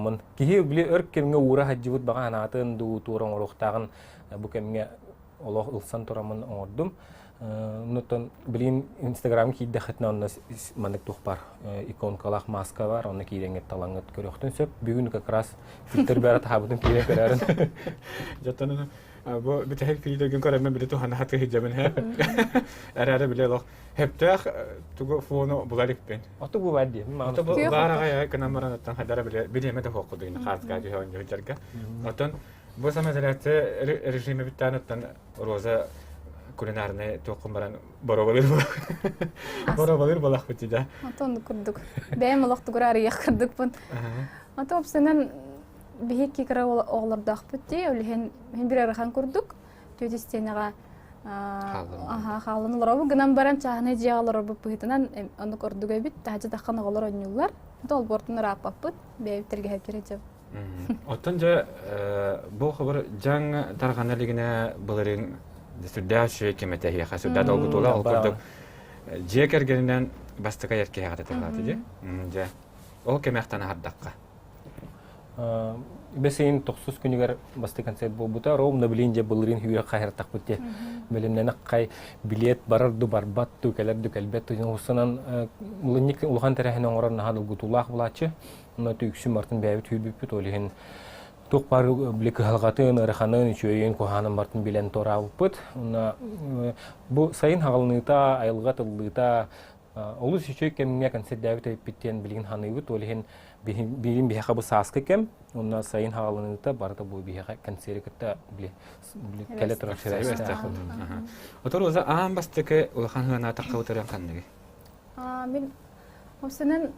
турамын. Кихи биле өрк кемге ура хаҗибут бага анатын ду туран орохтагын бу кемге олох ылсан турамын ордум. Нутон билин Instagram кийде хатна онна манык тухпар иконкалах маска бар, онна кийденгет талаңгыт көрөктөн сөп. Бүгүн как раз фильтр бара табытын кийде көрөрүн. Жаттан бу битер фильтр гүн көрөмөн биле тухана хаты хижабын ха. Арара биле лох. Хептах тугу фоно булариппен. Ото бу вадди. Ото бу барага канамаранаттан хадара биле мете хоккудуйн хартка жон жөргө. Отон бу самазалаты режиме биттанаттан роза кулинарный тоқымбаран боровалыр балақ бітеді. Атонды күрдік. Бәйім олақты көрәрі яқырдық бұн. Аты опсынан бейік кекірі оғылырдақ бітті. Мен бір әріған күрдік. Төтестенеға қалын олар. Гынан баран чағыны жеғалар бұп бұйтынан оны көрдік өбіт. Тәжі таққан оғылар өңілер. Ол бортыныр апап бұд. Бәйіптерге әпкері жеп. Оттан жа бұл қыбыр жаң тарғанарлығына бұлырың Дәші кеметі хеха, сүрді долгутула ол көрдік. Жек әргенінен бастыға ерке хеғаты тұрғаты де. Ол кемектен ардаққа. Бәсейін 90 күнігер басты концерт бұл бұта, роғымда білейін де бұлырын хүйе қайыртақ бұтте. Білімнен қай билет барырды, барбатты, кәлерді, кәлбетті. Осынан ұлған тәрәхін оңыран долгутулақ бұлачы. Оны түйіксі мартын бәйбіт хүйбіппіт олығын. Тук пар блик халгатын раханын чөйен коханын мартын билен торабыппыт. Бу сайын хагалныта, айылгатылыта олус чөй кемге концерт дәвит биттен билген ханыйбыт. Олихен билин бихака бу саскы кем. Онна сайын хагалныта барда бу бихака концертта били келе турашырайбыт. Отор оза аан бастыке улханына таккабытыран канныгы. Мен осынан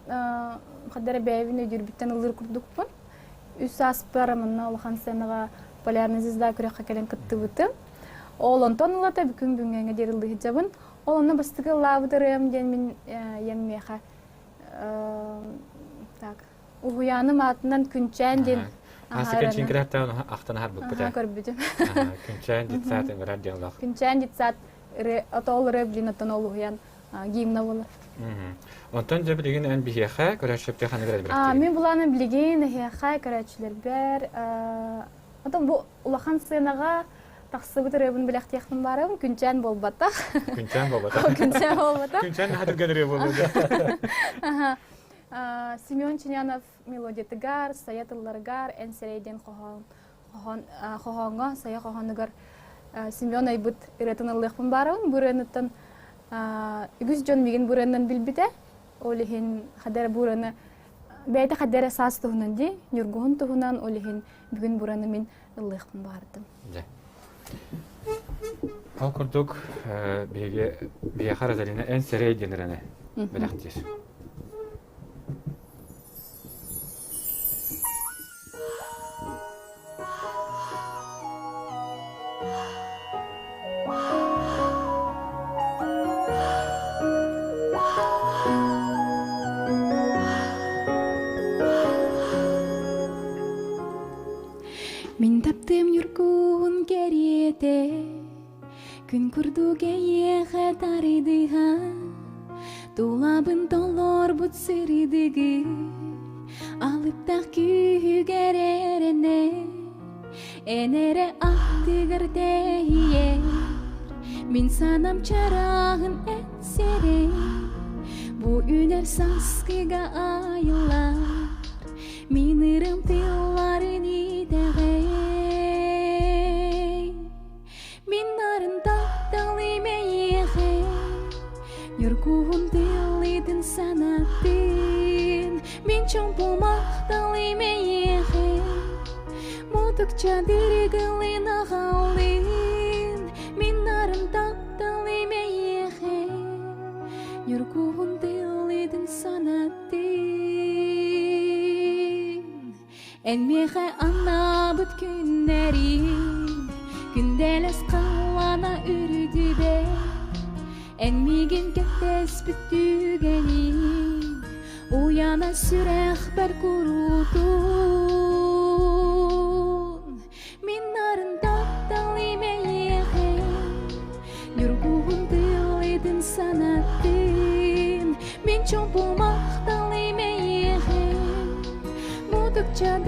кадары бәйвине жүрбиттен ылыр курдукпун. Үс аспарамына олхан сенаға полярный звезда күрекқа келен кытты бұты. Ол онтон ұлата бүкін бүнгенге дерілді хиджабын. Ол оны бастығы лавдырым ден мен еммеха. Уғуяным атынан күнчән ден. Асы кәнчен кірәтті ақтан ағар бұк бұта? Көрбіджім. Күнчән дет сатын ғырар ден лақ? Күнчән дет сат отол рөблин отон ол ұғуян геймна болы. Онтан жа білеген ән бігеға көрәшіпте қаны көрәді бірәкті? Мен бұланы білеген әхеға көрәтшілер бәр. Отон бұл ұлақан сценаға тақсы бұтыр өбін біләқті яқтың барым, күнчән бол батақ. Күнчән бол батақ? Күнчән бол батақ. Күнчән нәхатыр гәдірі болуды? Семен Чинянов мелодиятыгар, саятыларгар, әнсерейден қоғанға, сая қоғанығар Семен айбыт үретініліқпін барым, бүренеттен үгіз жон меген бүреннен білбіде, олихин қадар бүрені, бәйті қадары сас тұғынан де, нүргуын тұғынан олихин бүгін бүрені мен ұлықпын бардым. Ал күрдік бейеға Розалина әнсерейден үрені біләқтер. Min taptım yurgun geriyete, gün kurdu geyeğe tarıydı ha. Dolabın dolor but sırıdıgı, alıp da kügererene. Enere ahtıgır deyiyer, min sanam çarağın etsere. Bu üner saskıga ayılar, minirım tillarını değer. Minarın tahtalı meyeğe, yurkuğun dilidin sanatın. Min çompul mahtalı meyeğe, mutukça dirgılın ağalın. Minarın tahtalı meyeğe, yurkuğun dilidin sanatın. Enmeğe anabıt günlerin, gündeles kallana ürüdü be. Enmegin köktes büttügenin, uyana sürek ber kurutun. Minarın tahtalı meyeğe, yurguğun dilidin sanatın. Min çompul mahtalı meyeğe, mutukça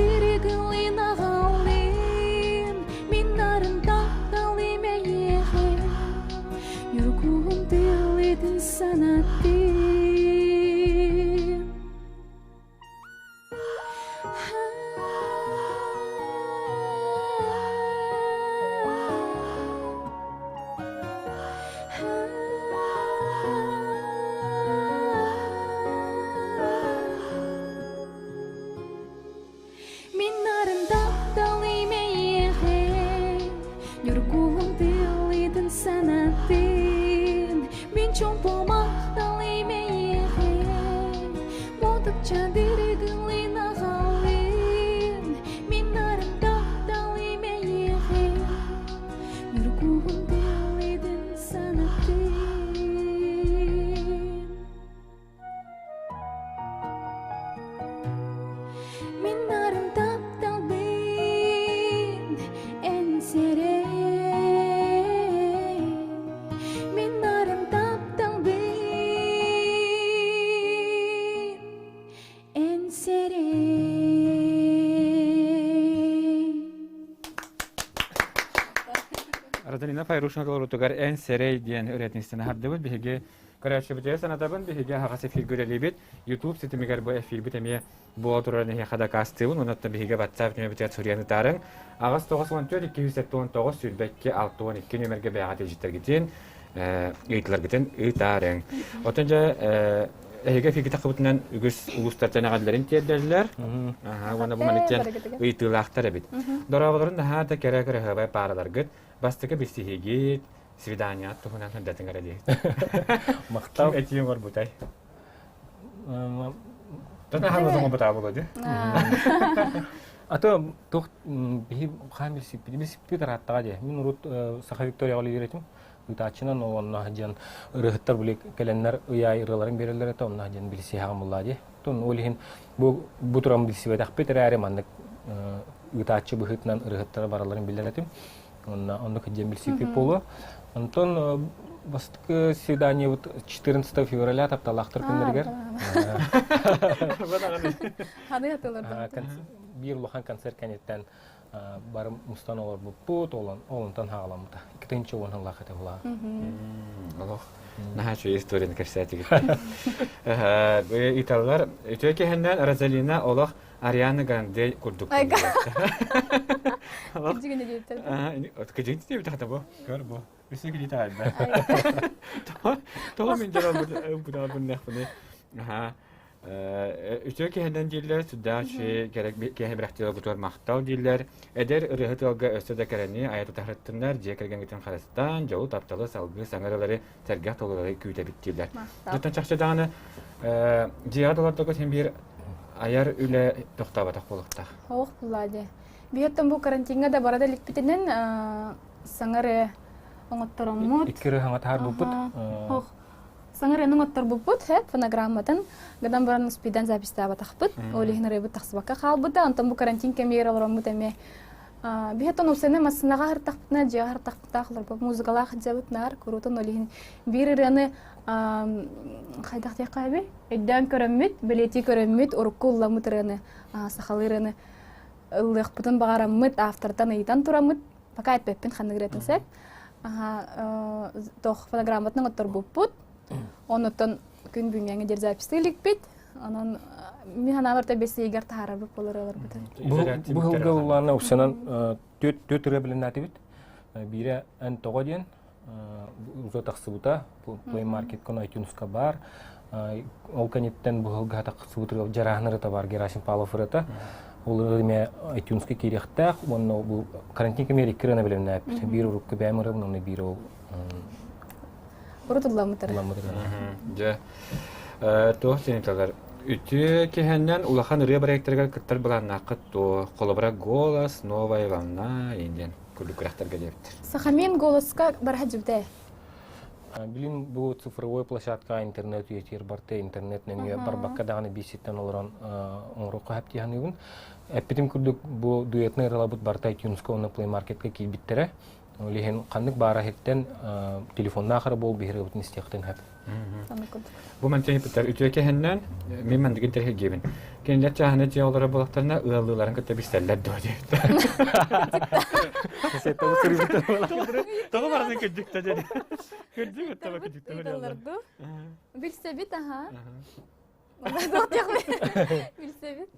Розалина Файрушина колорутугар эн серей диэн өретинистен хардыбыт биһиге көрәчебите санатабын биһиге хагасы фигурелибит YouTube ситемигер бу эфирбит эме бу тураны хада кастыбын онотта биһиге WhatsApp кеме битет сурияны тарын агас 94 279 сүрбекке 612 нөмерге бәгат ежиттергитен ыйтларгытен ыйтарын отонжа эге фиги такыбытынан үгүс улустардан агалларын тиердерлер уонна бу манитен ыйтылактар бит дорабаларын да хата керекере хабай параларгыт бастыка бистихиги свидания тухунан хандатын гаради мактап этием бар бутай тана хамазон бутай болады ато тох би хамил сипи тараттага же мен урут Саха Виктория галы иретим утачынан онна жан рыхтар булек келеннер уяй ырыларын берелер та онна жан билси хагамулла же тон олихин бу турам билси бетак петераре мандык утачы быхытнан рыхтар бараларын билеретим онна кыджем билси полу Антон бастык свидание вот 14 февраля тапталактыр күннергер Ханы атылырды. Бир лохан концерт кенеттен бар мустаналар бупут олонтан хагаламыта. Икенче онын лахата була. Аллах. Нахачу историяны көрсәтик. Италлар өтөкеһеннән Розалина Олах Ариана Гранде курдук. Кыжыгыны жептер. Кыжыгыны жептер бу. Көр бу. Үсү килитар да. Мен жарам буда буннахны. Өтөкеһеннән дилләр сүдәче керек кеһебрәхтә гутор мактау дилләр. Эдер рыһытылга өстәдә кәрәне аята тахраттыннар җекергән гитен Харастан, җау тапталы салгы саңаралары сәргә толылары күтә биттиләр. Дутан чакчаданы җиядаларда һәм бир аяр үле тохтаба тохлыкта. Хох булады. Биеттен бу карантинга да барада ликпитенен саңары оңоттороммут. Иккире хаңа тар бупут. Хох. Саңары оңоттор бупут, хеп фонограммадан гадан баран спидан записта батахпыт. Олихин ребут тахсыбакка халбыта, антон бу карантин камераларыммут эме. Биеттен усене маснага хартахпытна, жа хартахпытахлар бу музыкалар хҗабытнар, курутун олихин бирираны хайдах текаби. Эддән көрөммүт, билети көрөммүт, уркулламыт раны, сахалыраны. Лыхпытын багараммыт, автордан ыйтан тураммыт, пока айтпеппин ханныгыратын сәп. Тох фонограмматның оттор буппут. Онуттан күн бүңгәңе дер запистылык бит. Анан мен ханабарта бесе егер тахарар буп болоралар бит. Бу хылгылларны усанан төт ребленати бит. Бире ан тогоден узо таксыбыта, Play Market кона iTunes-ка бар. Ол канеттен бу хылга таксыбыта жарахнары та бар, Герасим Павлов рата. Ол эме iTunes-ка кирехтә, онно бу карантин камери кирәне белән бир урукка бәмәре моны бир ул. Урутулламытыр. Жа. Тохтениталар үтө кеһеннән улахан Ырыа проекттарга кыттар булан нақыт то колобра голос, новая волна инден күлүкрәхтәргә диптер. Сахамин голоска барха җибдә. Билин бу цифровой площадка интернет ютер барте интернет неме барбакка даганы биситтен олорон оңрукка хапти ханыбын. Эпитим күрдүк бу дуэтны ралабут барта iTunes-ка оны Play Market-ка килбиттере. Олихен кандык бара хеттен телефонна ахыр бол бихре бутын истехтен хап. Бу мантен питер үтөкеһеннән мен мандыгын терге гебин. Кенләт чахны җавлары булактарына ыаллыларын көтә бистәлләр дөрде. Сетә усырып Тагы барны көдүктә диде. Көдүк тәбә көдүктә. Билсе бит аха. Билсебит.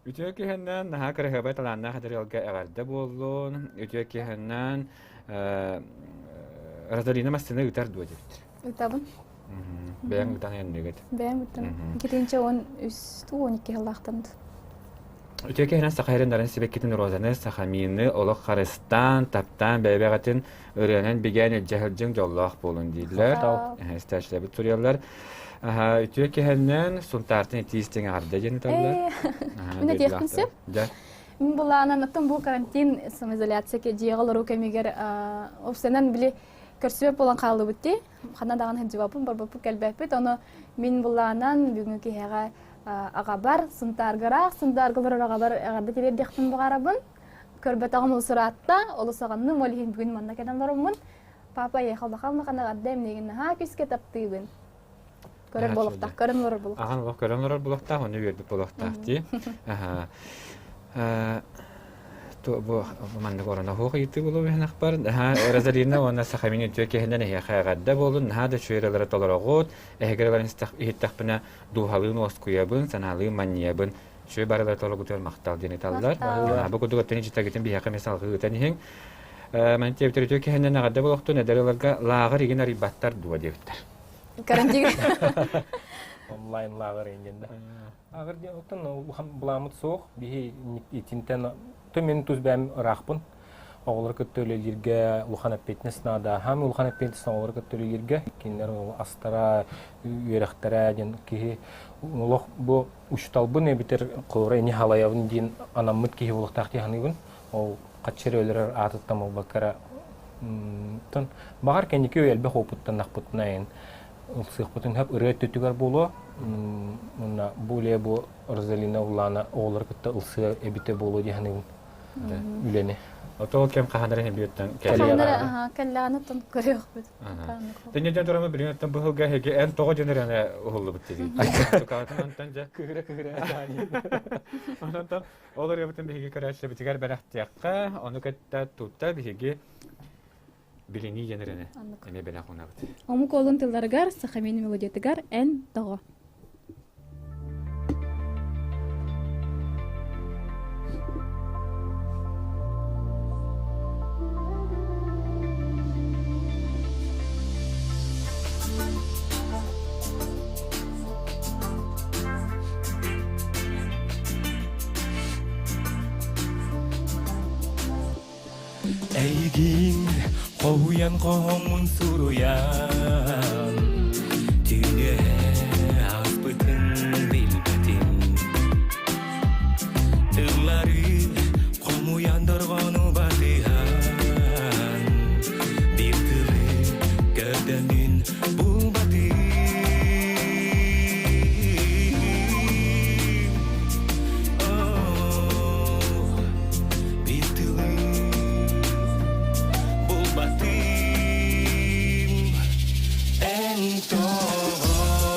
Ütüökиһэннэн наһаа кыраһыбай талааннаа хадырылга эҕарда буоллун. Ütüөкиһэннэн Розалина мастына ütär дуо дебит. Утабын. Бэйэң утан янныгыт. Бэйэң утан. Киринче он үстү 12 жыллахтанды. Ütüöкиһэннэн сахайрындарын сибеккитин Розаны, Сахаминны, олох харыстан, таптан, бэйбэгатын ырыанан бигэн элжэһэлжиң жоллоох болун дийлэр. Стачлабыт сурьяллар. Ütüöкиһэннэн сунтартын этиистиң арда жени таллар. Мен этиэхтинсеп. Мен булаанан аттан бу карантин самоизоляцияке жиэгалару кемигер опсенен били көрсөп болан калды битти. Хана даган хеджибапын барбапы келбеппит. Оны мен булаанан бүгүнкү хега агабар сунтаргалар агабар агарды тибер дехтин бугарабын. Көрбөт агам усуратта олусаганны молихин бүгүн манна кедан барымын. Папа ехал бакалны кана гаддем неген ха күскө таптыгын. Көрөр болуктак, көрөнөр болук. Аган бак көрөнөр болуктак, оны берди болуктак ди. То бу манна горона хог ити болу бехнак бар. Розалина уонна Сахамин ütüöкиһэннэн эхэ гадда болун, нада чөйрелер толорогот, эхгерелерин иттахпына духалын оскуябын, саналын маньябын. Чөй барылар тологутер мактал дени таллар. Бу кудугаттын житагитин бихака мисалгы үтэнихин. Мен ütüöкиһэннэн гадда болукту недерелерге лагыр иген арибаттар дуа дебиттер. Карантин. Онлайн лагыр ингенде. Агыр де отын буламыт соқ бихи итинтен төмен туз бәм рахпын. Оғылар көттөлелерге улхан аппетнесна да һәм улхан аппетнесна оғылар көттөлелерге кинлер астара үйрәхтәре ден ки улох бу ушталбы не битер кылры не халаявын дин анаммыт ки улох тахти ханыбын. Ол качыр өлер атыттам ол бакара тон багар кенеке элбе хопуттан нахпутнайын. Улсых потом хап Ырыа төтүгөр боло. Мына более бу Розалина улана оолар кытта улсы эбите боло диханы үлене. Ото кем каханарын биеттен Каханара калланы тон көрөк бит. Тенеден торамы билеттен быһылга хеге эн того женеране уллу битти. Тукатын антанжа кыгыра. Анантан олар ябытын биһиге карашы битигер барахтыякка, аны кытта тутта биһиге билини женерене. Эме бенахуна бит. Ому колун тылдаргар Сахамин мелодиятыгар эн того. Эйгин қоуян қоңын сұруян Түйне аспытын білбетін Тыллары қомуяндырғаны батыған Bir тылы көрдімін бұл батын Bir тылы Batim en todo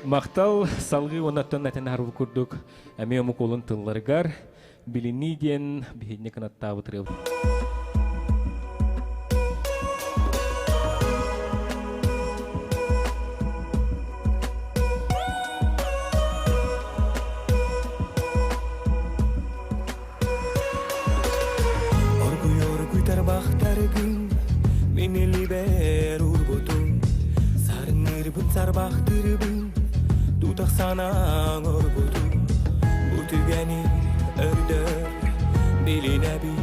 Мақтал салғы онаттан әтін арвы күрдік әме омық олын тылларығар біліні ден бейдіне қанаттағы тұрыл. Sarbahtırбын, tutaq sanang orbudu, Burtugani ördör, bilinebi.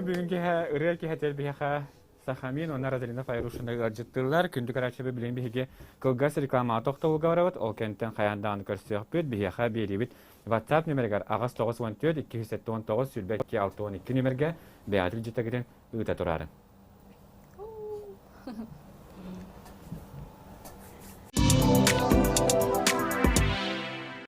Бүгінгі Ырыа киэһэтэ бихаха Сахамин, уонна Розалина Файрушина гаржыттылар. Күндүк арачыбы билен биһиге кылгас реклама тоқтолуга барабыт. Ол кенттен хаяндаан көрсөкпүт бихаха биэрибит WhatsApp номергар агас 914 279 сүлбәтке 612 номерге бәятыл житагиден ыыта турарын.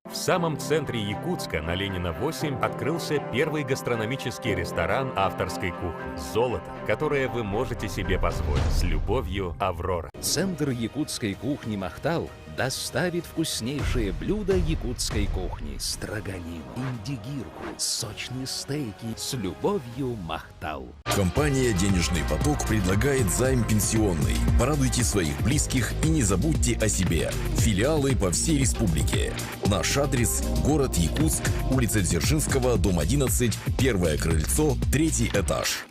В самом центре Якутска на Ленина 8 открылся первый гастрономический ресторан авторской кухни «Золото», которое вы можете себе позволить. С любовью, Аврора. Центр якутской кухни «Махтал» доставит вкуснейшие блюда якутской кухни: строганину, индигирку, сочные стейки. С любовью, Махтал. Компания «Денежный поток» предлагает займ пенсионный. Порадуйте своих близких и не забудьте о себе. Филиалы по всей республике. Наш адрес – город Якутск, улица Дзержинского, дом 11, первое крыльцо, 3-й этаж.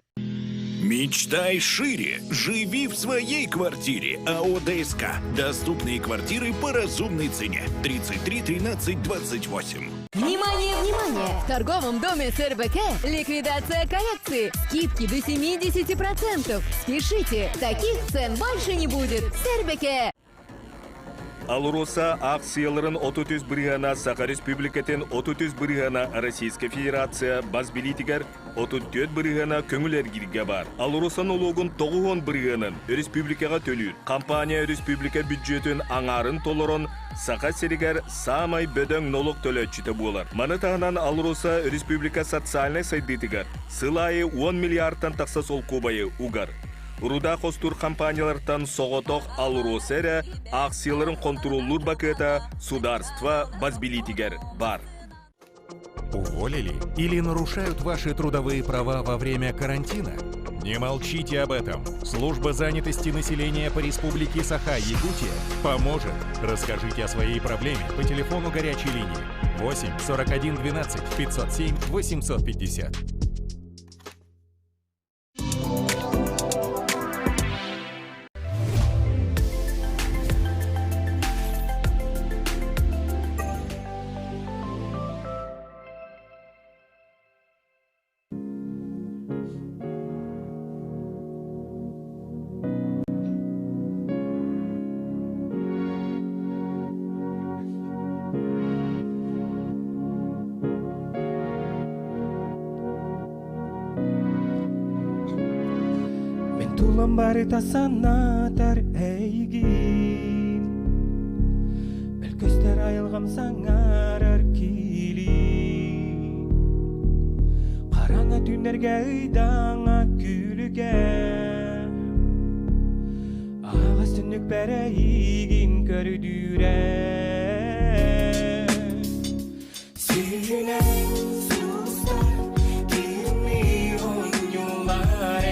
Мечтай шире, живи в своей квартире. АО ДСК. Доступные квартиры по разумной цене. 33 13 28. Внимание, внимание! В торговом доме СРБК ликвидация коллекции. Скидки до 70%. Спешите, таких цен больше не будет. СРБК. Алуроса акцияларын 30 биргана Саха республикатын 30 биргана Российская Федерация базбилитигер 34 биргана көңүлер кирге бар. Алуросан улугун 9 бирганын республикага төлүр. Компания республика бюджетін аңарын толорон Саха серигер самай бөдөң налог төлөчүтө болар. Маны тагынан Алуроса республика социальной сайдытыгар сылайы 10 миллиардтан такса сол кубайы угар. Уруда хостур компаниялардан соғотоқ Алуросере акцияларын контроллур бакета сударства базбилитигер бар. Уволили или нарушают ваши трудовые права во время карантина? Не молчите об этом. Служба занятости населения по республике Саха, Якутия, поможет. Расскажите о своей проблеме по телефону горячей линии 8 41 12 507 850. Barita sanatar eygin Belköster ayılgam sangarar kili Qaranga tünlerge ıydanga külüge Ağız tünlük bere eygin kördüre Sine sustar Kirmi onyular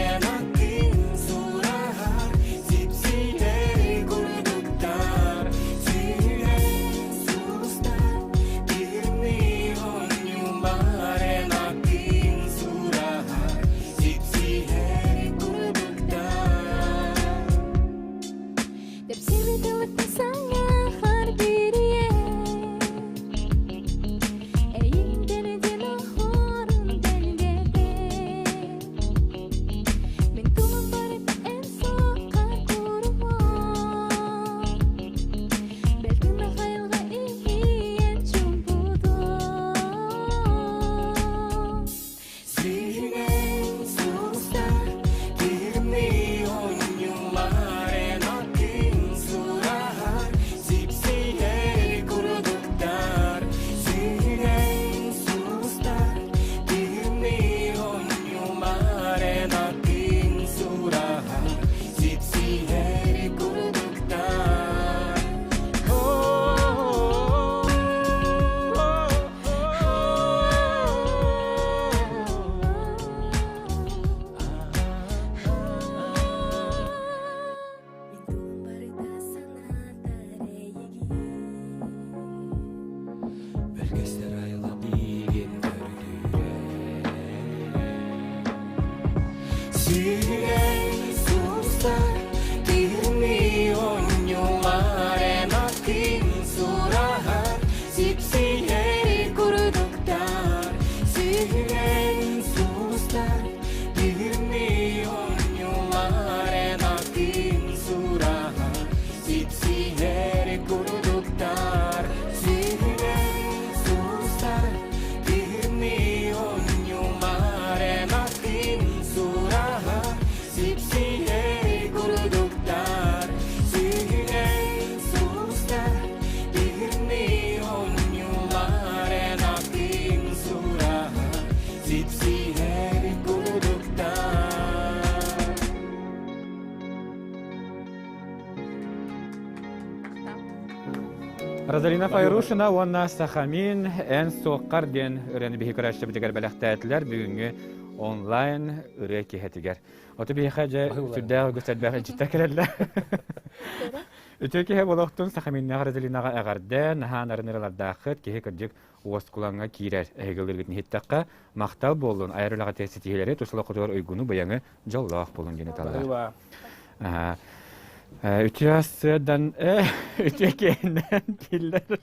Розалина Файрушина, уонна Сахамин, эн соққар ден үрәні бейі көрәшті бітігер бәліқтәтілер бүгінгі онлайн үрәй киэһэтигер. Оты бейі қәжі сүрдәғі көстәдбәғі життә керәлі. Үтө киэһэ болуқтың Сахаминнаға Розалинаға әғарды, нахан арынырылардақыт киэһэ көрдік уос куланға кирер әйгілдергітін хиттаққа мақтал болуын айрылаға тәсетігелері тұсылы құтығыр өйгіні баяңы жоллақ болуын жені талар. Үтіясыдан үтекеннен келдер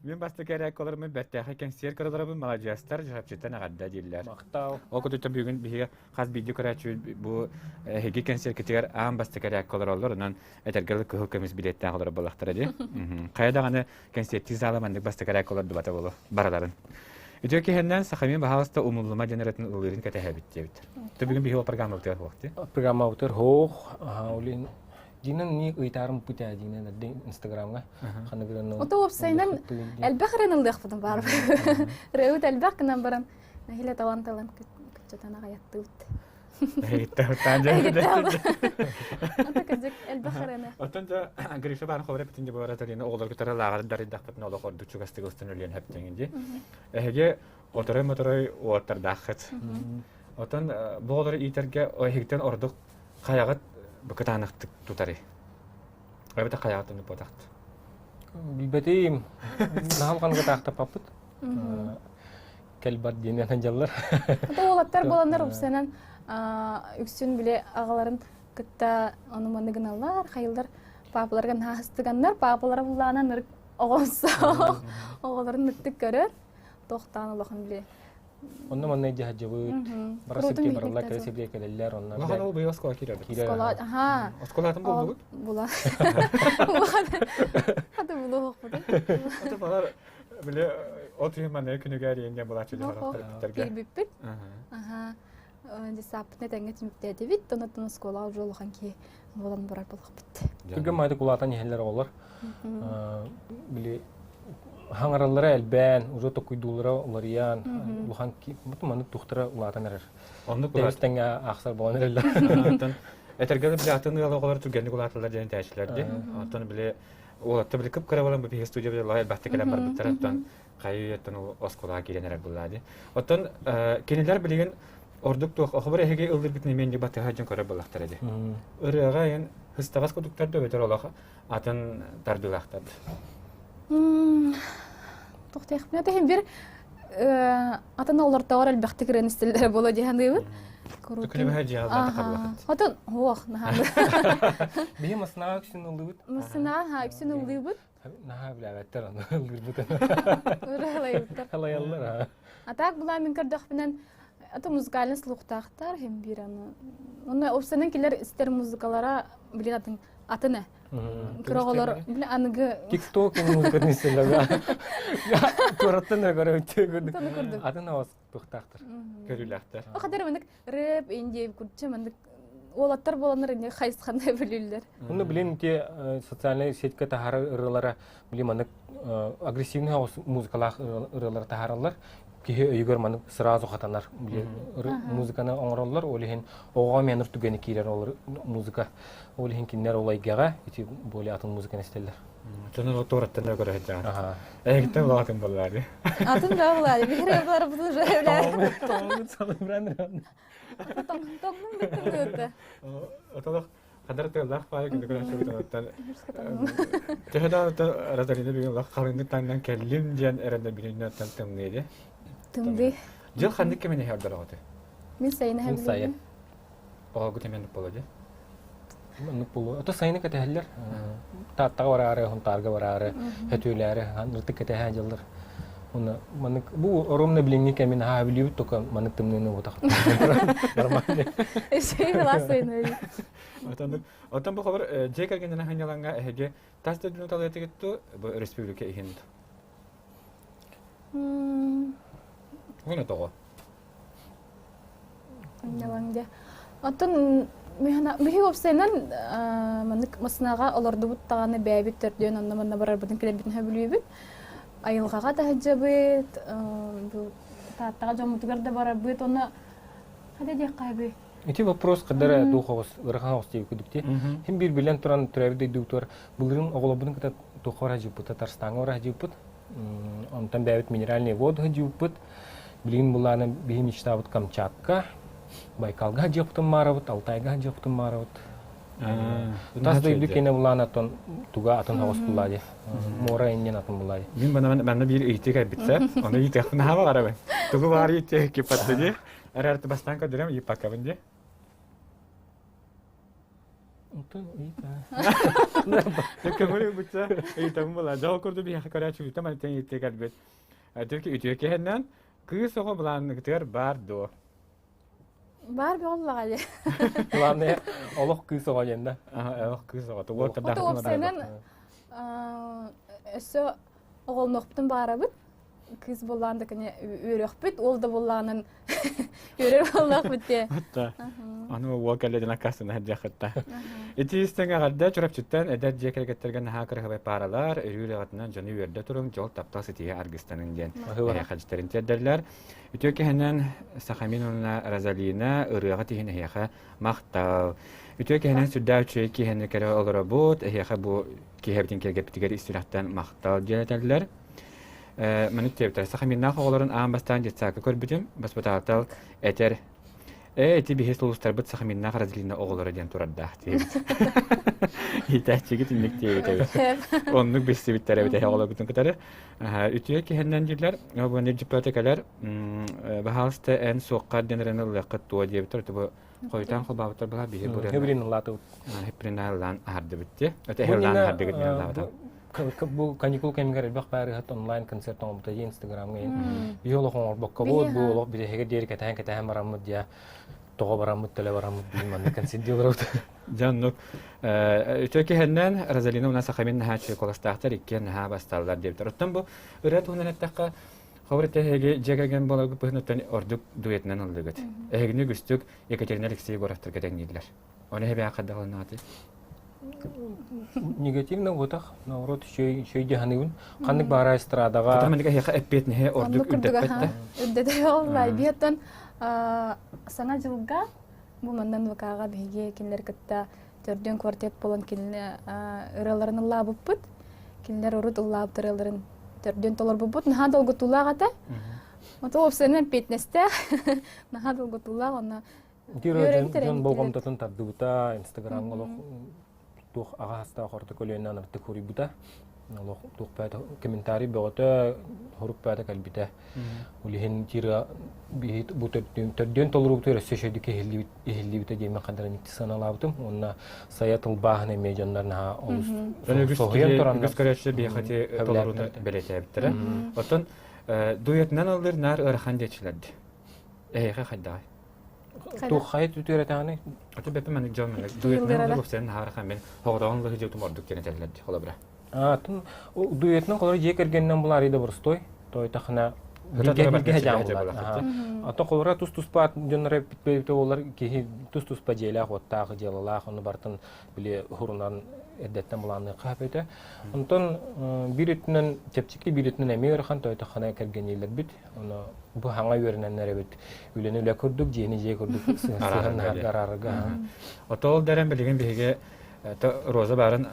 Мен басты керек коларым бәттәхе концерт кырыларым молодежьтар жапчыттан агадда дилләр. Мактау. Окутута бүгүн биге хас видео көрәчү бу хеге концерт кетер ам басты керек коларлар онан этергел көкөмис билеттен колар балактар ди. Кайда гана концерт заламандык басты керек колар дубата болу бараларын. Үтөки хеннен Сахамин бахаста умуллума генератын улырын кәтәһәбит дебит. Төбүгүн биге программа үтәр вакыты. Программа үтәр хох улин динен ни ыйтарым путя динен Инстаграмга. Ханагырын. Ото вебсайнан элбахрен илдыхтын бар. Реут элбахнан баран. Нахиле таланталан кычатана гаятты үт. Ата кызык элбахрена. Отонда Гриша барын хобре битинге бара тарина оглар көтөрө лагар дарыдактын оло корду чугасты гостын өлен хаптеңинди. Эге оторой моторой отар дахат. Отон боолор итерге ойхиктен ордук каягат быкатанактык тутары. Эбете каягатын потакт. Билбетим нахам канга тахта папыт. Келбат денен жаллар. Ото олаттар боландар вебсайнан үксүн биле агаларын кытта онумандыгыналар, хайылдар папаларга нахыстыгандар, папалар буланан ырык огонсо. Оголарын ныктык көрөр. Токтан улахан биле. Онна манна жахажыбыт. Барасыпке баралар келесепке келелер онна. Лахан ол быйыл оскола киребит. Оскола, аха. Осколатын болду. Була. Хады булу хокпута. Ата балар биле отуй мана күнүгө ренге булачы жараттар. Кирбиппит. Аха. Дисапне теңет миктеди бит, онотон оскола жолухан ки болан барар болуп бит. Күгө майда кулатан ехелер олар. Биле хаңараллары әлбән, уже токуйдулары оларыян, лухан ки, маны тухтара улатан әрер. Онды кулат. Тәвістәңе ақсар болан әрелер. Этергеле биле атын алгалар түгенди кулаталар деген тәшилерди. Атын биле олатты биле кып кара балан бу студия биле лайт бахты келен бар биттер аттан кайыттан оскола киренер булады. Атын кенелер билеген ордук тух ахбар эге ылдыр битне менди баты хаҗын кара балактар иде. Ырыга ен хыстагас кодуктар да бетер алаха атын тардылактар. Тохтех менә тәһим бер атына олар тагыр әлбәхте кирен стилләре була дигәндәйбез. Төкүле хаҗы алда кабылат. Атын ох наһа. Бие масна күсен улыбыт. Масна ха күсен улыбыт. Наһа биләгәттер аны улыбыт. Үрәләйбез. Халаяллар. Атак була мин кырдык менән ата музыкальный слухтахтар һәм бир аны. Аны опсанан килер истер музыкалара биле атына. Кыроголор биле аныгы TikTok музыканы селләгә. Тураттан гәрәй үтәгән. Атына вас тухтахтар. Көрүләхтер. О кадәр менек рэп инде күрчә менек олаттар боланыр инде хайсхандай билүләр. Уны билен ки социальный сетька тахары ырылара биле менек агрессивный музыкалар ырылар тахаралар. Кихе өйгөр маны сразу хатанар биле музыканы оңроллар олehen ого менер түгени килер олар музыка олehen кинер олайгага ити боле атын музыканы стеллер. Төнө тураттан көрөт. Аха. Эгтен вакыт буллар. Атын да булар. Бирәләр бу җәйләр. Таңны салымран. Таңның битте. Аталык кадәр тәлләх файга күрәшә бит. Тәһәдә Розалина бигә лах калынды тандан келлим дигән әрәдә биленә тантым нейди. Тымды. Жыл хандык кемене хәбәр алды. Мин сайын һәм. Сайын. Ага гүтәмен булды. Мен булу. Ата сайын кәтәһәлләр. Таттага барары, хонтарга барары, хәтүләре, ханрты кәтәһә җылдыр. Уны мен бу оромны биленге кемен һа билү тока мен тымны вот так. Нормально. Эшей ласыны. Атан бу хәбәр җәкәр генә хәняланга әһәгә тасты дүнә таләтә китте бу республика иһинд. Уна тога. Няланга. Атын михи опсайнан менек маснага оларды буттаганы бәйбит төрдөн аннаманна барар бутын келе битен хәбилүбит. Айылгага да хаҗабыт, бу таттага жомутугарда барар бит оны хәдә дә кайбы. Эти вопрос кадәр духовс, рахаус тип күдүкте. Һәм бир белән торан трәвдә доктор булырын оглобын ката тохора җипут Татарстанга ора җипут. Онтан бәйбит минеральный вода җипут. Билин буланы бихи мечтабыт Камчатка. Байкалга җиптым марабыт, Алтайга җиптым марабыт. Тасда илдикене буланы тон туга атын хавас булады. Мора иннен атын булады. Мин бана бир ыйтыга битсә, аны итәхне һава карабы. Тугы бар ите кипатты. Әрәрте бастан кадырам ипака бинде. Көңүл бутса, ыйтам була. Жол көрдү би хакарачы бит, таман тен итегәр бит. Төрки үтөкө хеннән кыз ого булан гытыр бар до. Бар боллага же. Главный олох кыз огоенда. Олох кыз ого. Вот Ото опсенен өсө оголноктун барабыт. Кыз болланда кene өрөкпүт, ол да болланын өрөр боллакпыт те. Аны уокаледен акасына хаджахатта. Этистенге гадда чурапчыттан эдет жекергеттерген хакыр хабай паралар, өрүлөгатынан жаны өрдө турун жол таптасы тие аргыстанын ден. Хажтерин тедерлер. Үтөкө хенен Сахамин онна Розалина Ырыага тиһин хеха мактау. Үтөкө хенен сүддәүче ки хенен кере олробот, хеха бу киһебитин кергептигер истираттан мактау дилетерлер. Мен типтер Сахаминнах оголорун амбастан жетсакы көрбүтүм, басбатаатал этер эти бихеслустар бит Сахаминнах Розалина оголору ден турадда тип. Итачыгы тиндик оннук бессибиттер эбите оголоргутун кытары. Үтүе кихенден дилер, обоне жипатекалар бахалста эн соққар денерен леккат туа дебитер тубу койтан холбабытар бала бихи бурен. Хебрин лату. Хебрин лан арды битти. Өтө хелан арды гитне лавата. Bu каникул кемгер бак бары хат онлайн концерт он бутаги инстаграмга йоло хор бакка бод бу лок биде хеге дер ката марамыд я тога барамыд теле барамыд билмем концерт диорот жаннук өтөкө хеннен Розалина уна Сахамин хачы коластактар иккен ха басталдар деп туруттан бу өрөт унанаттакка хаврете хеге жегеген болагы пыхнаттан ордук дуэтнен алдыгыт эгни күстүк Екатерина Алексеевна гораттыр кетеңдилер оны хебе акадаланаты негативно вотах наоборот шей жаханын кандык бара эстрадага катамандыга хеха эппетне ордук үддөппетте үддөдө олбай биеттен сана жылга бу мандан НВКга биге кинлер кытта төрдөн квартет болон кинлер ыраларын лабыппыт кинлер урут лабтырыларын төрдөн толор бупут наха долгутулагата ото опсенен петнесте наха долгутулаг аны жон болгомтатын тардыбыта инстаграмга тух агаста хорта колена нарты курибута лох тух пата комментарий богота хоруп пата калбита улихин тира бит бутер төрдөн толуруп төр сөшөдү кехилибита жеме кадрын саналабытым онна саятыл бахне межандарна олус согуен туран гыскарачы бехати толуруну белетебитер отон дуетнан алыр нар ырхан дечилерди хадда тух хайт үтөретаны аты бепе мен жаман дуетнан алып сен хархан мен хогдонлыгы жетим ордук кенетелерди холобра тун дуэтнен колор жекергеннен булар иде бурстой той тахна биге жамбулар ата колора тус-туспа жонре питпейте олар ки тус-туспа жела хоттагы желала хону бартын биле хурунан эддеттен буланы капете онтон биритнен тепчики биритнен эмерхан той тахна кергенилер бит оны бу хаңа өрненнер бит үлене ле көрдүк жени же көрдүк сыгынна гарарга отол дерен билген биге Роза барын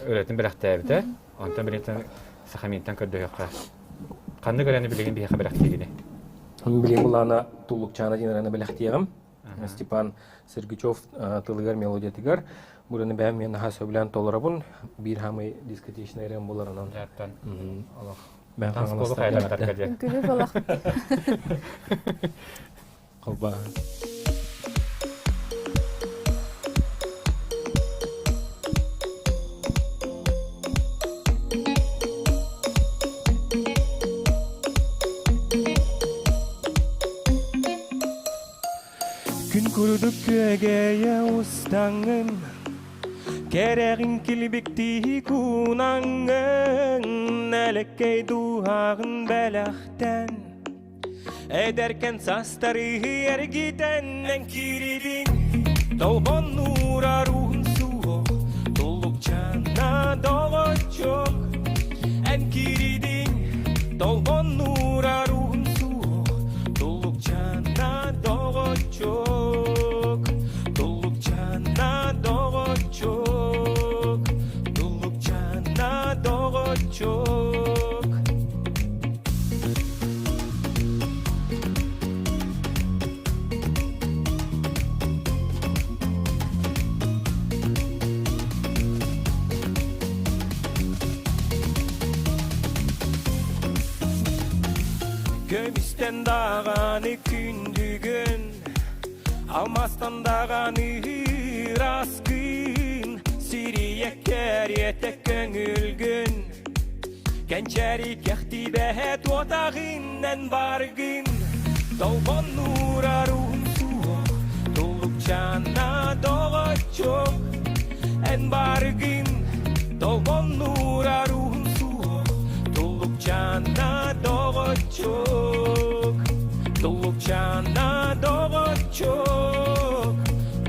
öğretim bıraktı ondan birlikten Sahamin'den kördü yok. Kandı göreni bilgin bir bıraktı yine. Bilgin bulana tulluk çana dinlerine bıraktığım. Степан Сергичев тылгар мелодия тигар. Бураны бәм мен ха сөйлән толырабын бир хамы дискотечный рем буларынан. Яттан. Аллах. Мен хаңаластым. Күлү балак. Калба. Күрдүк көгөйө устаңын керегин килбикти кунаңын элеккей дуагын белахтен эдеркен састары эргитенен киридин толгон нура руун суок толук жана догочок эн киридин толгон нура руун суок толук жана догочок Gömisten dağanı kündügün Almastan dağanı raskın Siriye keriyete köngülgün Gençeri kehti behet otağından bargın Dolgon nura ruhun suok Doluk cana doğa çok En bargın Dolgon nura ruhun suok Doluk cana doğa çok Doluk cana doğa çok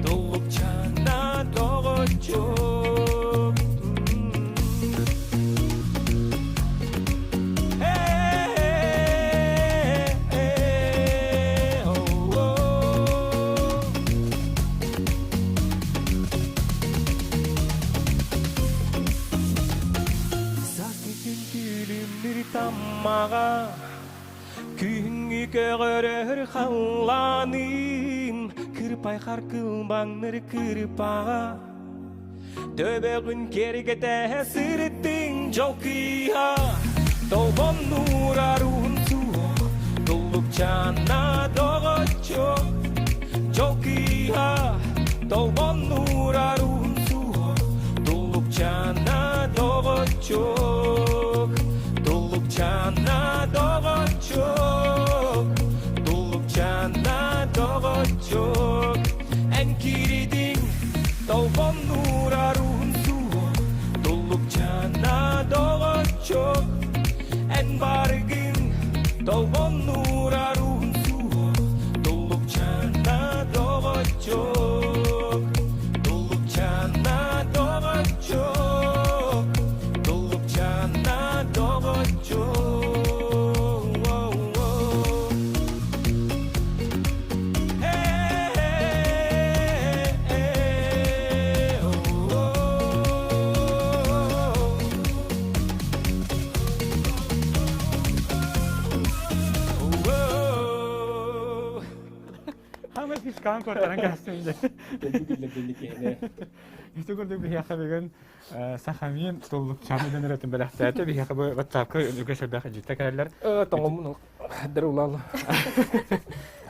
Doluk cana doğa çok Tammaga Küngü görür hallanim Kırpay harkılbanır kırpaga Döbeğin kergete sırtın jokiha Dolgon nura ruhun suok Doluk cana doğa çok Jokiha Dolgon nura ruhun suok Doluk cana doğa çok Cana doğa çok Doluk cana doğa çok En kiridin Dolgon nura ruhun suok Doluk cana doğa çok En bargın Dolgon nura ruhun suok Doluk cana doğa çok Doluk cana doğa çok Doluk cana doğa çok Kan kortaran kasımda. İşte gördük bir yakabıgan Sahamiin tolluk çamdan üretim belahtaatı bir yakabı WhatsApp'ka ülkesel bir hacı tekerler. Tamam. Derulal.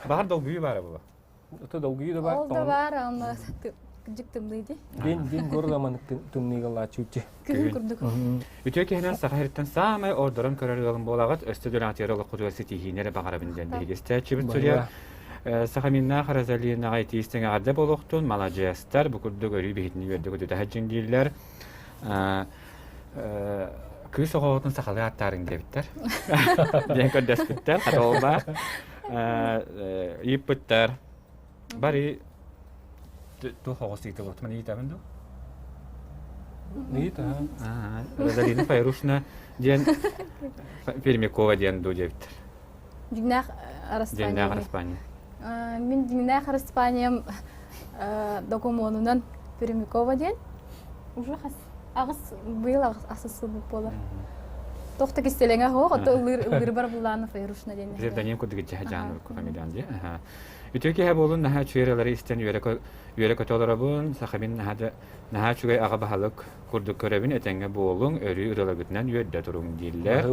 Bahar dolguyu var bu. Ota dolguyu da var. Oldu var ama gıcıktımlıydı. Din gordaman tümniğala çuçe. Kızım kurduk. Ütüke hemen Saharitten samay orduran körergalın bolagat östüdönatiyarlı kuruyası tihinere bagara binden bilgiste çibit söylüyor. Sahaminna Rozalina Fayrushina arda boluqtun malajastar bu kurdu görüp bitini verdi kötü hacın diller. Kız oğlun sakalı attarın debitler. Diyen kördespitler katolba. Yipitler. Bari tu hoğusiydi bu tmani tabendu. Neydi ha? Rozalina Fayrushina diyen filmi kova diyen du debitler. Dinah Araspanya. Dinah Araspanya. Min Dinah Araspanya dokumentunan Пермякова ден. Уже агыс быйыл асысы болар. Тохта кистелеңе хоо, ото ылыр бар буланы Файрушина ден. Бизер данем кодыгы жаһан комедиан ди. Үтөке ха болун наха чөйрелери истен юрек отолорабын Сахамин наха чугай ага бахалык курдук көрөбүн этеңге болуң өрү ыралагытынан юрдө туруң диллер.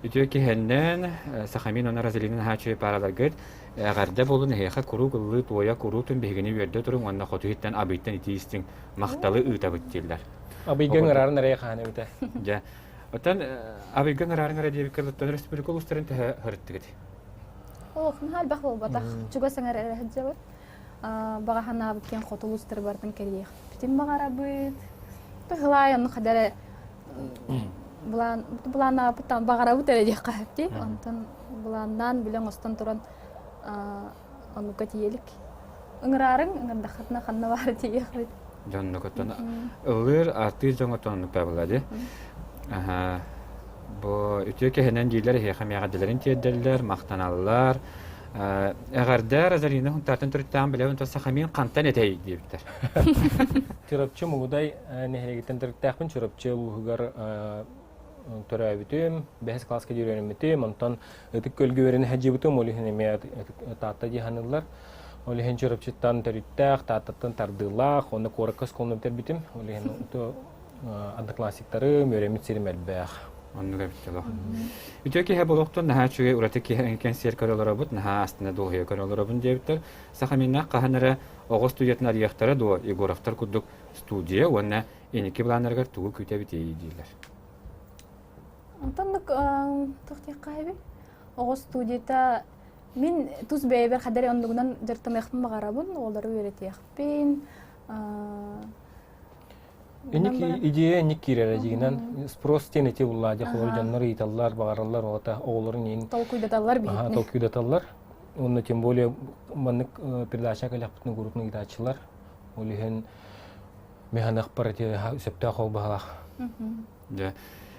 Үтөке хеннен Сахамин она Розалина наха чөй паралагыт агарда болун хеха куругулы тоя курутун бегени юрдө туруң анна хотуиттен абыйттан итистин макталы ытабыт диллер. Абыйгын ырарын арай ханы үтө. Ja. Otan abiggan ырарын дип калыттан республика улустарын та хырыттыгыт. Ох, нахал бахол батах. Чуга саңар хаҗабы. Бага хана биткен хотулустар бартын кериях. Битим багарабыт. Тыглайын кадәре булана бутан багарабыт әле кахти. Антан буландан билен остан туран анука тиелик. Ыңрарың ыңырда хатна ханна бар тиях. Жанна котана. Ылыр артый жаңотон пабылады. Бу үтөке хенен дилер хем ягадыларын тиедделер, мактаналлар. Әгәрдә Розалина хунтартын төрттән белән Сахамин кантан этей диптер. Төрөпчү мугудай нехегитен төрттәкпин чөрөпчү улугар төрөбүтүм, бес класска жүрөнүмүтүм, онтон ытык көлгөөрүн хаҗыбытым олихне ме татта диханылар. Олихен чөрөпчүттан төрттәк таттан тардылар, оны коракас колнуп тербитим. Олихен то одноклассниктары мөрөмүтсерим элбэх. Оннуга биттело. Үтөке ха болохтон наха чугай уратыки энкен серкалаларабыт наха астына долгыя көрөлөрөбүн дебиттер. Сахаминна каханара огос туятнар яхтара до Егоровтар кудук студия, уонна энеки буланаргар тугу күтәбит дейдилер. Антонлык тохтяккайбы. Ого студияда мен туз бейбер хадары ондугунан жартамайхпын багарабын, олары үйретияхпин. Идея не кирера дигинен спрос тенете буллади холор жаннар италлар багаралар ота оолорун ин толкуйдаталар бит. Толкуйдаталар. Он тем более маннык передача каляпны группны гидачылар. Олихен механах парати септа хол багалах. Да.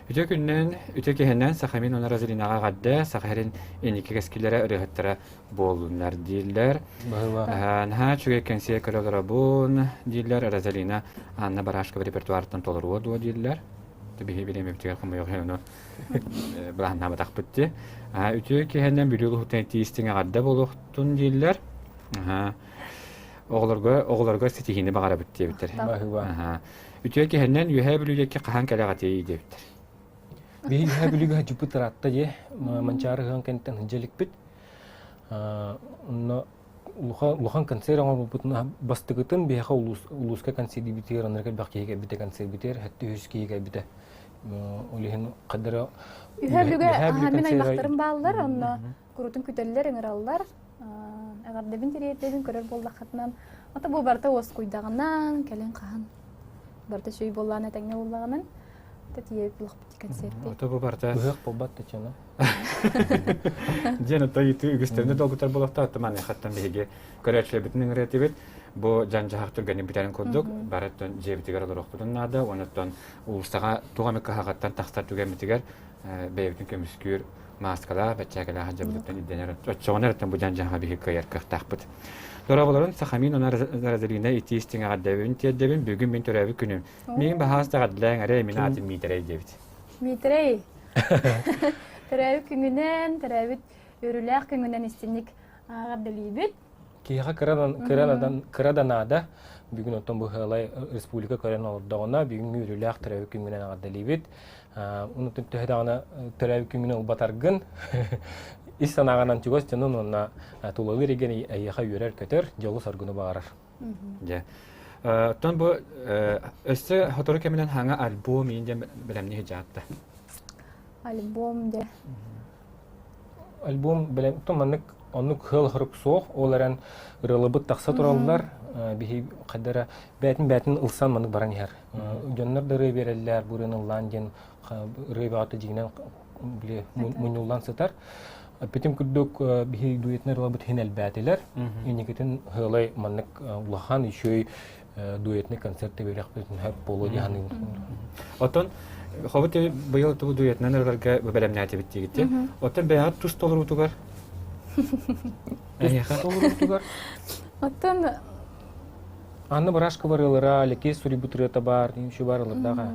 Үтөкүннен Сахамин оны Розалинага гадда Сахарин энеки кескилere ырыгыттара болунар дилер. Наха чуге кенсе көрөлөр бун дилер Розалина Анна Барашкова репертуардан толору дуо дилер. Табиги билем битер кому yok onu. Бахна батакпытты. Үтөкүннен билүү тентистиңе гадда болуктун дилер. Оглорго сетихини багара битте битер. Үтөкүннен юһэ билүүгө кахан калагаты дейбитер. Би хабилига Jupiter атта же манчары хан кенттен хинжелик бит. Но лухан концерт аңа бутна бастыгытын беха улуска концерт битер анарга бакиге бите концерт битер хатты хүскиге бите. Олихин кадара Хабилига мен аймактарын баалар, онно курутун күтөллөр ыңыраллар. Агар дебин тиретебин көрөр болдакатынан ата бу барта ос куйдагынан келен кахан. Барта шөй болланы таңга боллаганын тетиеп лох концертте. Ото бу барта. Быгык болбатты чана. Жена тойты үгүстөрүндө долгутар болокта атман хаттан беге көрөчлө бүтүн ретибет. Бу жанжахактыр гани битарын көрдүк. Бараттан жебитигер олоктун нада, онотон улустага тугамыкка хагаттан такстар түгөмүтигер бебитин көмүскүр маскала бачагала хажабыттан иденер. Чоонерден бу жанжаха беге көйөркө такпыт. Дорабаларын Сахамин оны Розалина итистиңе гаддабын теддебин бүгүн мен төрөбү күнүм. Мен бахаста гадлаң аре мен атын митерей дебит. Митерей. Төрөбү күнүнөн, төрөбү өрүлөк күнүнөн истинник гаддалыбыт. Кига кыраданада бүгүн отон бу халай республика көрөн ордогона бүгүн өрүлөк төрөбү күнүнөн гаддалыбыт. Унутуп төһдагына төрөбү күнүнөн батаргын. Истанаганан чугос чанын онна тулалы регени аяха юрер көтөр жолу саргыны багарар. Ja. Тон бу өсө хотору кеменен хаңа альбом инде билемни хижатта. Альбом де. Альбом билем томаннык онук хыл хырып соох оларан ырылыбыт такса тураллар бихи кадара бәтин ылсан маны баран яр. Жоннар да рый берелләр бурын ылланден рый баты жигинен биле мунуллан сатар. Петим күрдүк бихи дуэтнер лабыт хинел бәтелер. Инекетен хылай маннык улахан ишөй дуэтный концертте берек бетин хәп болу дигән. Отон хобыт быел ту дуэтнерга белемнәте биттигитте. Отон бәят туз толыру тугар. Аяха толыру тугар. Отон Анна Барашкова Ырыа леке сури бутрета бар, шу барлардага.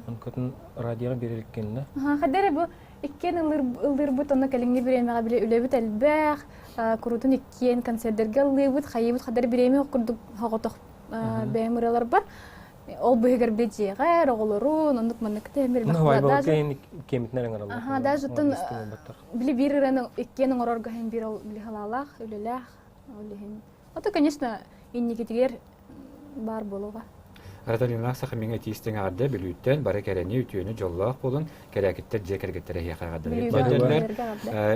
Онкотун радиога берилкенне. Хадары бу иккен ылдыр бут онна келинге биремега биле үлөбүт элбэх, курутун иккен концерттерге ылыбыт, хайыбыт хадары биреме окурдук хоготок бемиралар бар. Ол быгыр бежегер, оголорун, ондук маныкты эмир бакта. Даже кемитнерин аралар. Даже тон биле бирирен иккен орорга хем бир ол биле халалах, үлелах, олехин. Ото, конечно, инникетигер бар болуга. Розалина Сахамин итистиңе гадда билүүттен бары керени үтүөнү жоллоох болун керекиттер жекергеттер яхагада билдерлер.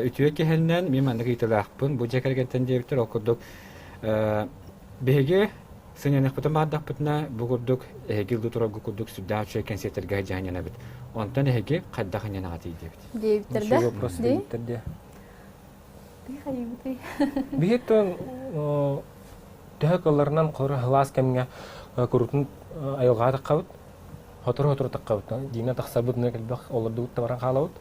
Үтүө кехеннен мен мандык итилаакпын бу жекергеттен дебиттер окурдук. Беге сынянак потом аддапытна бугурдук эгилду турагу курдук судачы концерттерге жаняна бит. Онтан эге каддаханяна гати дебит. Дебиттерде. Бигеттен төһөкөлөрүнөн кору халас кемге курутун айылга таккабыт. Хотор таккабыт. Дина таксабыт некелбек олорду табаран калабыт.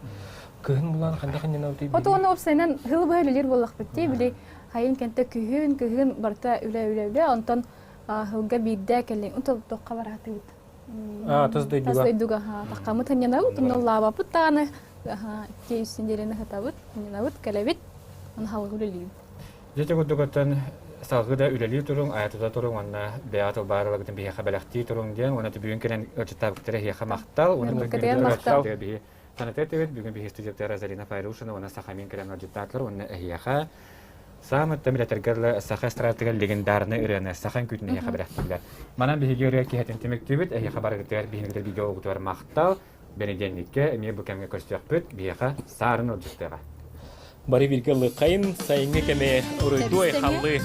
Кыһын булан кандаханяна бит. Ото оны опсайнан хыл бөлөлөр боллак битти били хайын кенте күһүн барта үлө онтон хылга бидде келин онтон токка бараты бит. Таздойдуга таккамыт ханяна бит. Ноллаба путтаны кейсиндерени хатабыт. Ханяна бит келебит. Аны халгы үлөлү. Жете курдугаттан салгыда үлели турун, аятыда турун, онна беатыл баарылагытын бие хабалахти турун ден, оны бүгүн келен өлчөтабыктары хия мактал, оны бүгүн санатет эбит, бүгүн бие студияда Розалина Файрушина, оны Сахамин келен өлчөтатлар, оны хияха Самыт тәмилетергерлі Саха стратегал легендарны Ырыаны Сахан күтіне хабараттылар. Манан бігігері киэһэтэн темектебіт, әйе хабарыгытығар бігігері видео оғытуар мақтал, бенеденlikке әме бұл кәмге көрсетіқпіт, бігіға сарын олжықтыға. Бары вилгелы қайын, сайынғы кәме ұрыйдуай қаллы.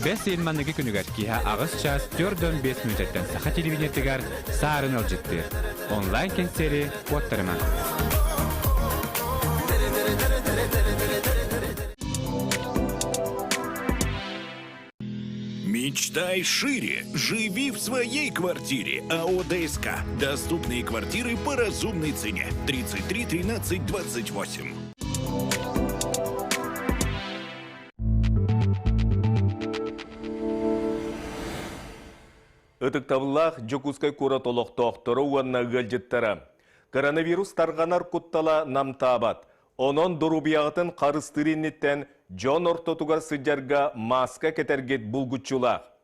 Бес елманныгы күнігер киха ағыз час 4-5 минуттен Саха телевидениетігер сарын олжыттыр. Онлайн кенсері қуаттырма. Мечтай шире. Живи в своей квартире. АО ДСК. Доступные квартиры по разумной цене. 33 13 28. Ытыктабыллах Жокускай кура толоқтоқтыры уонна гылжыттары. Коронавирус тарғанар куттала намтабат. Онон дұрубияғытын қарыстырыннеттен жон ортотугар сыджарга маска кетергет булгучулақ.